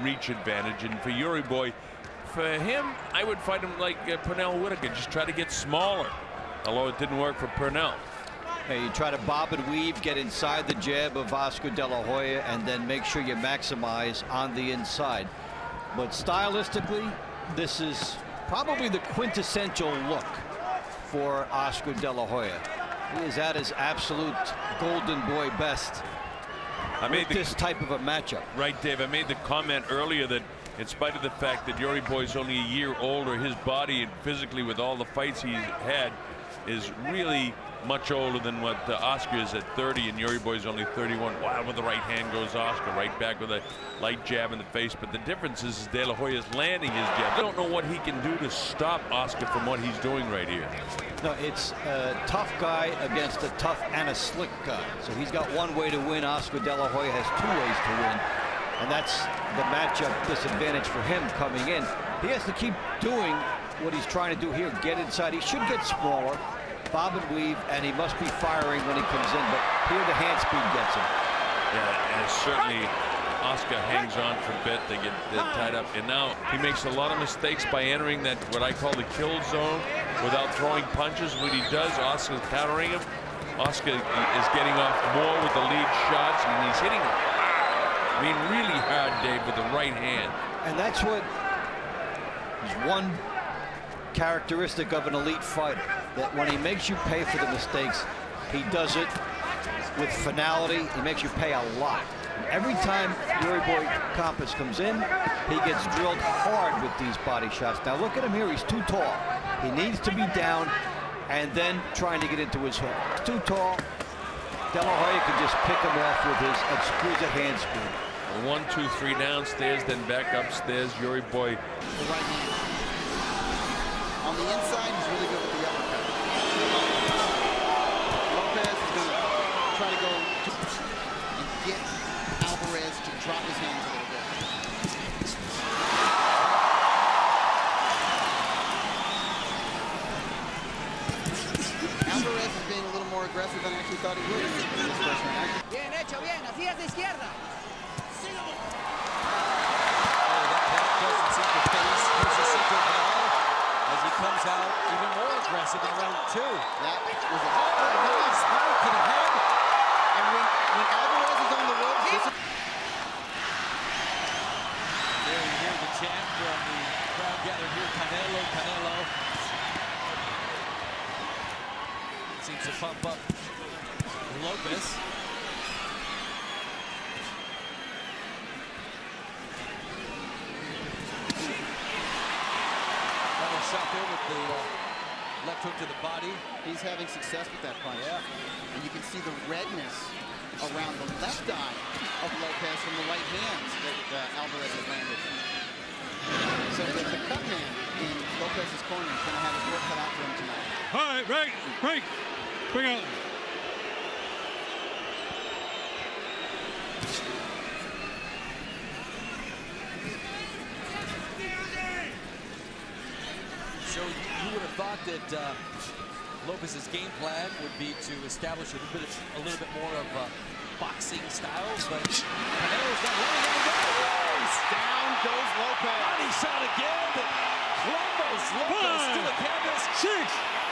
reach advantage. And for Yuri Boy, for him, I would fight him like Pernell Whitaker, just try to get smaller, although it didn't work for Pernell. Hey, you try to bob and weave, get inside the jab of Oscar De La Hoya, and then make sure you maximize on the inside. But stylistically, this is probably the quintessential look for Oscar De La Hoya. He is at his absolute golden boy best. I made this type of a matchup. Right, Dave. I made the comment earlier that in spite of the fact that Yuri Boy's only a year older, his body and physically with all the fights he's had is really much older than what Oscar is at 30, and Yuri Boy's only 31. Wow, with the right hand goes Oscar, right back with a light jab in the face. But the difference is De La Hoya's landing his jab. I don't know what he can do to stop Oscar from what he's doing right here. No, it's a tough guy against a tough and a slick guy. So he's got one way to win. Oscar De La Hoya has two ways to win. And that's the matchup disadvantage for him coming in. He has to keep doing what he's trying to do here. Get inside. He should get smaller, bob and weave, and he must be firing when he comes in. But here the hand speed gets him. Yeah, and certainly Oscar hangs on for a bit. They get tied up. And now he makes a lot of mistakes by entering that, what I call the kill zone, without throwing punches. When he does, Oscar's countering him. Oscar is getting off more with the lead shots, and he's hitting him. I mean, really hard, Dave, with the right hand. And that's what is one characteristic of an elite fighter, that when he makes you pay for the mistakes, he does it with finality. He makes you pay a lot. And every time Yuri Boy Campas comes in, he gets drilled hard with these body shots. Now look at him here. He's too tall. He needs to be down and then trying to get into his hook. He's too tall. De La Hoya can just pick him off with his exquisite hand speed. 1, 2, 3 downstairs, then back upstairs. Yuri Boy. The right hand. On the inside, he's really good with the uppercut. Lopez is going to try to go and get Alvarez to drop his hands a little bit. Alvarez is being a little more aggressive than I actually thought he would in this first round. Bien hecho, bien, así es de izquierda. Comes out even more aggressive in round 2. That was a nice right to the head. And when Alvarez is on the ropes, there you hear the chant from the crowd gathered here. Canelo, Canelo. Seems to pump up Lopez. Shot there with the left hook to the body. He's having success with that punch. Yeah. And you can see the redness around the left eye of Lopez from the right hands that Alvarez has landed. So the cut man in Lopez's corner is going to have his work cut out for him tonight. All right, break. Bring out. So you would have thought that Lopez's game plan would be to establish a little bit more of boxing styles, but Canelo's not letting him go. Down goes Lopez. Body shot again, but Lopez to the canvas. 6,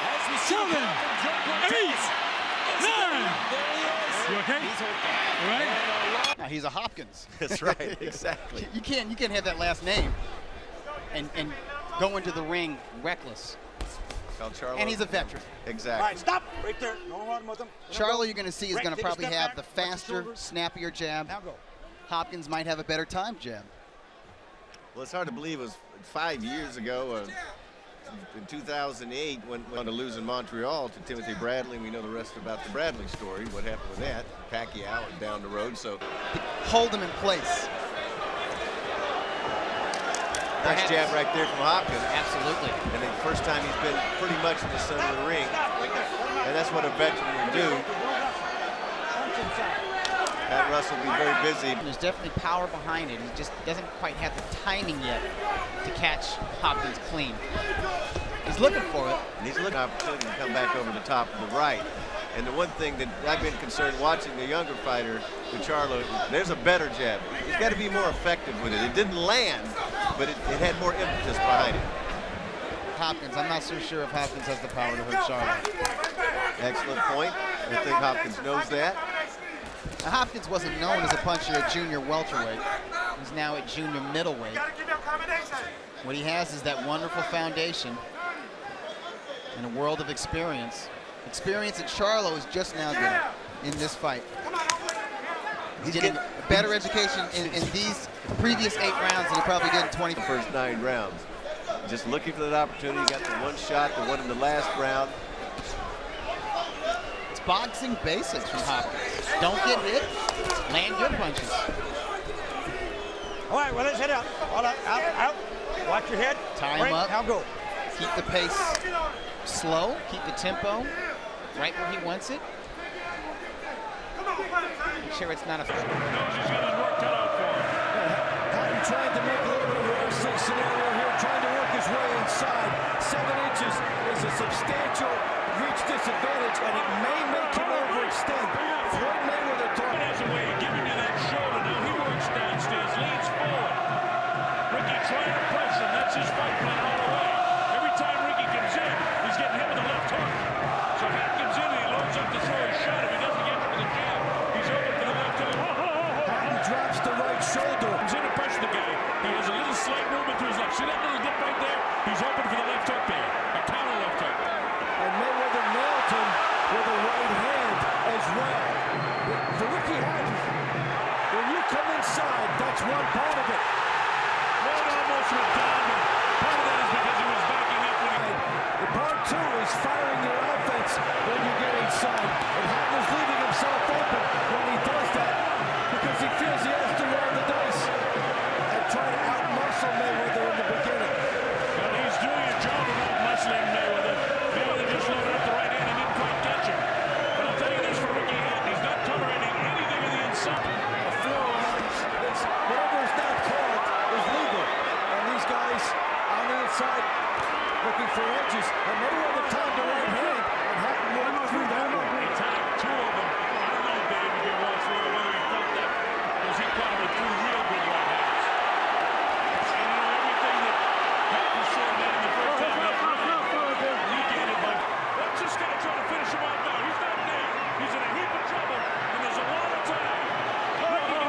As we see 7, 8, 9. There he is. You okay? He's hurt. All right. Now he's a Hopkins. That's right, exactly. You can't have that last name and go into the ring reckless. And he's a veteran. Exactly. All right, stop right there. No run with him. Charlo, you're going to see, is Right, going to take a probably step have back, the watch his faster, shoulders. snappier jab. Now go. Hopkins might have a better time jab. Well, it's hard to believe it was 5 years ago, in 2008, when to lose in Montreal to Timothy Bradley. We know the rest about the Bradley story, what happened with that. Pacquiao down the road, so. Hold him in place. Nice jab right there from Hopkins. Absolutely. And the first time he's been pretty much in the center of the ring. And that's what a veteran would do. Pat Russell will be very busy. There's definitely power behind it. He just doesn't quite have the timing yet to catch Hopkins clean. He's looking for it. And he's looking for an opportunity to come back over the top of the right. And the one thing that I've been concerned watching the younger fighter, Charlo, there's a better jab. He's got to be more effective with it. It didn't land, but it had more impetus behind it. Hopkins, I'm not so sure if Hopkins has the power to hurt Charlo. Excellent point. I think Hopkins knows that. Now, Hopkins wasn't known as a puncher at junior welterweight. He's now at junior middleweight. What he has is that wonderful foundation and a world of experience. Experience that Charlo is just now getting in this fight. He's getting a better education in these previous 8 rounds than he probably did in 20. The first 9 rounds. Just looking for that opportunity. Got the one shot, the one in the last round. It's boxing basics from Hopkins. Don't get hit, land good punches. All right, well, let's head out. All right, out. Watch your head. Tie him up. Now go. Keep the pace slow, keep the tempo right where he wants it. Make sure it's not a... Knows he's got his work cut out for him. Hatton trying to make a little bit of a wrestling scenario here, trying to work his way inside. 7 inches is a substantial reach disadvantage, and it may make him overextend. Floyd Mayweather has a way of giving you that shoulder. Now he works downstairs, leans forward. Ricky trying to press him. That's his fight plan all the way. Every time Ricky comes in, he's getting hit with a left hook. So Hatton comes in and he loads up to throw his shot. If he doesn't get with a jab, he's open for the left hook. Hatton drops the right shoulder. Comes in to pressure the guy. He has a little slight movement to his left. See that little dip right there? He's open for the left hook there. A counter left hook. And Mayweather nailed him with a right hand as well. For Ricky Hatton, when you come inside, that's one part of it. Floyd almost went down, and part of that is because he was backing up when he... The part 2 is firing your offense when you get inside. And Hatton is leaving himself open when he does that because he feels he has to roll the dice and try to out-muscle Mayweather in the beginning. Well, he's doing a job of out-muscling Mayweather. Mayweather just loaded up the right hand and didn't quite catch him. But I'll tell you this for Ricky Hatton, he's not tolerating anything in the inside. A forearm, whatever is not called is legal. And these guys on the inside looking for edges. And Mayweather timed the right hand and Hatton went through that one. He timed 2 of them. I don't know, Dave, if you watched whether he felt that because he caught him with 2 real good right hands. And you know, everything that Hatton showed down in the first time, that really negated by... Watch this guy trying to finish him off now. He's not there. He's in a heap of trouble, and there's a lot of time. Look what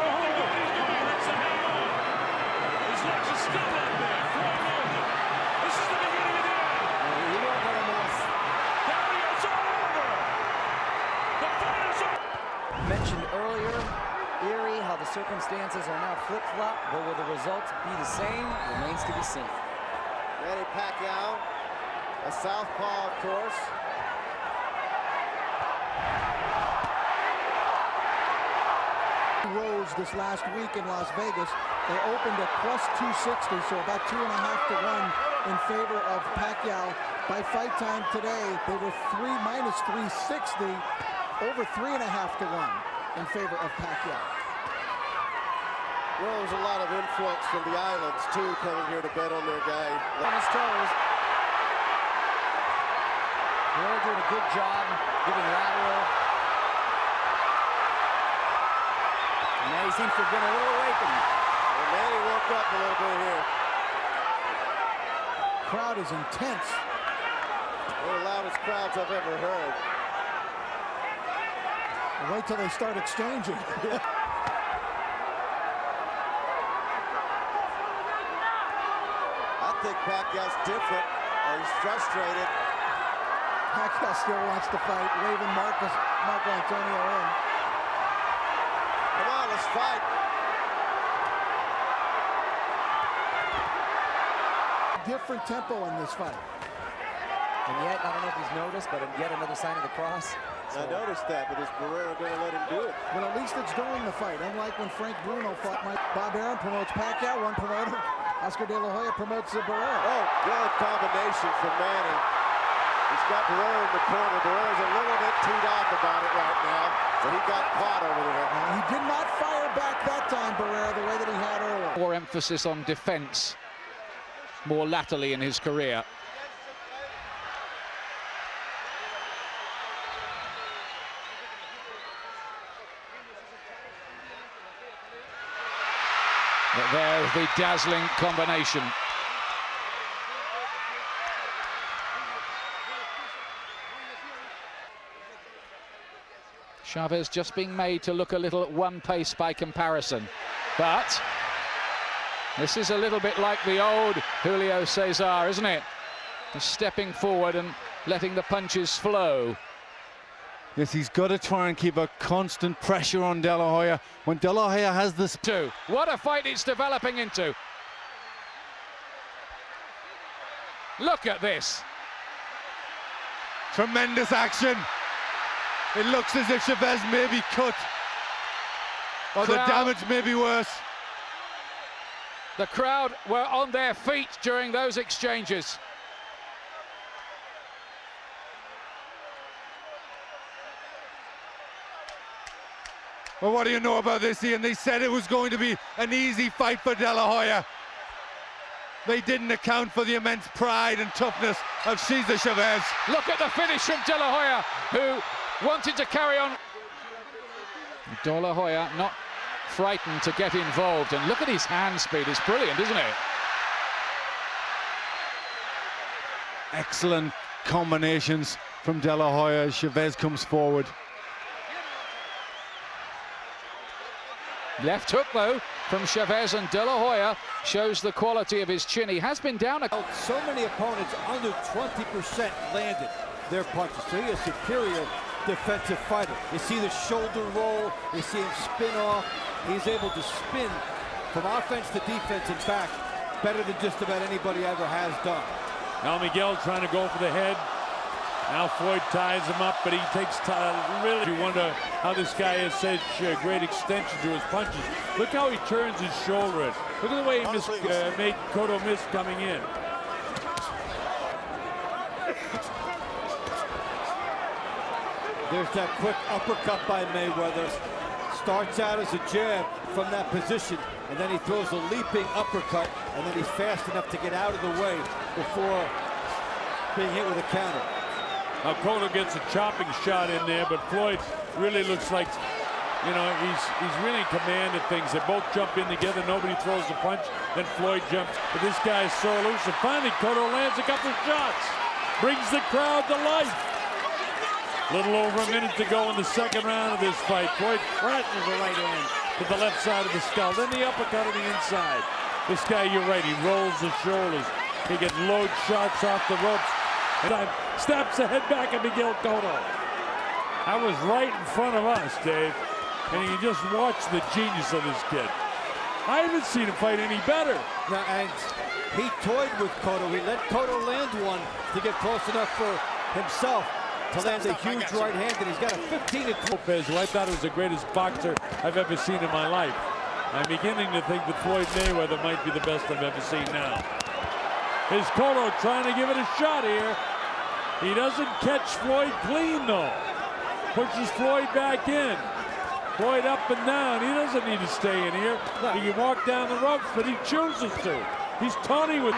he's doing. That's the hang on. His legs are still out there. Floyd knows it. This is the beginning of the end. You won't let him off. It's all over. The fight is over. Mentioned earlier, Erie, how the circumstances are now flip-flop, but will the results be the same? Remains to be seen. Manny Pacquiao, a southpaw, of course. Rose this last week in Las Vegas. They opened at plus 260, so about 2.5 to 1 in favor of Pacquiao. By fight time today, they were minus 360, over 3.5 to 1 in favor of Pacquiao. Well, there's a lot of influx from the islands, too, coming here to bet on their guy. On his toes. They're doing a good job giving lateral. And now he seems to have been a little awakened. Well, Manny woke up a little bit here. Crowd is intense. One of the loudest crowds I've ever heard. Wait till they start exchanging. I think Pacquiao's different, or he's frustrated. Pacquiao still wants to fight, waving Marco Antonio in. Come on, let's fight. Different tempo in this fight. And yet, I don't know if he's noticed, but yet another sign of the cross. I noticed that, but is Barrera going to let him do it? But at least it's during the fight. Unlike when Frank Bruno fought Bob Arum promotes Pacquiao, one promoter. Oscar De La Hoya promotes Barrera. Oh, good combination from Manny. He's got Barrera in the corner. Barrera's a little bit teed off about it right now, but he got caught over there. He did not fire back that time, Barrera, the way that he had earlier. More emphasis on defense, more latterly in his career. But there's the dazzling combination. Chavez just being made to look a little at one pace by comparison. But this is a little bit like the old Julio Cesar, isn't it? He's stepping forward and letting the punches flow. Yes, he's got to try and keep a constant pressure on De La Hoya. When De La Hoya has this... What a fight it's developing into. Look at this. Tremendous action. It looks as if Chavez may be cut. Or the damage may be worse. The crowd were on their feet during those exchanges. Well, what do you know about this, Ian? They said it was going to be an easy fight for De La Hoya. They didn't account for the immense pride and toughness of Cesar Chavez. Look at the finish from De La Hoya, who wanted to carry on. De La Hoya not frightened to get involved, and look at his hand speed. It's brilliant, isn't it? Excellent combinations from De La Hoya as Chavez comes forward. Left hook, though, from Chavez, and De La Hoya shows the quality of his chin. He has been down. So many opponents under 20% landed their punches, so he is a superior defensive fighter. You see the shoulder roll, you see him spin off. He's able to spin from offense to defense and back better than just about anybody ever has done. Now Miguel trying to go for the head. Now Floyd ties him up, but he takes time. Really, you wonder how this guy has such a great extension to his punches. Look how he turns his shoulder in. Look at the way he made Cotto miss coming in. There's that quick uppercut by Mayweather. Starts out as a jab from that position, and then he throws a leaping uppercut, and then he's fast enough to get out of the way before being hit with a counter. Now Cotto gets a chopping shot in there, but Floyd really looks like, you know, he's really in command of things. They both jump in together, nobody throws a punch, then Floyd jumps. But this guy is so loose, and finally Cotto lands a couple of shots. Brings the crowd to life. Little over a minute to go in the second round of this fight. Floyd threatens the right hand to the left side of the skull, then the uppercut on the inside. This guy, you're right, he rolls the shoulders. He gets load shots off the ropes. And snaps the head back at Miguel Cotto. That was right in front of us, Dave. And you can just watch the genius of this kid. I haven't seen him fight any better. Now, and he toyed with Cotto. He let Cotto land one to get close enough for himself to land a huge right hand, and he's got a 15-2. Lopez, who I thought was the greatest boxer I've ever seen in my life. I'm beginning to think that Floyd Mayweather might be the best I've ever seen now. Here's Cotto trying to give it a shot here. He doesn't catch Floyd clean, though. Pushes Floyd back in. Floyd up and down. He doesn't need to stay in here. He can walk down the ropes, but he chooses to. He's taunting with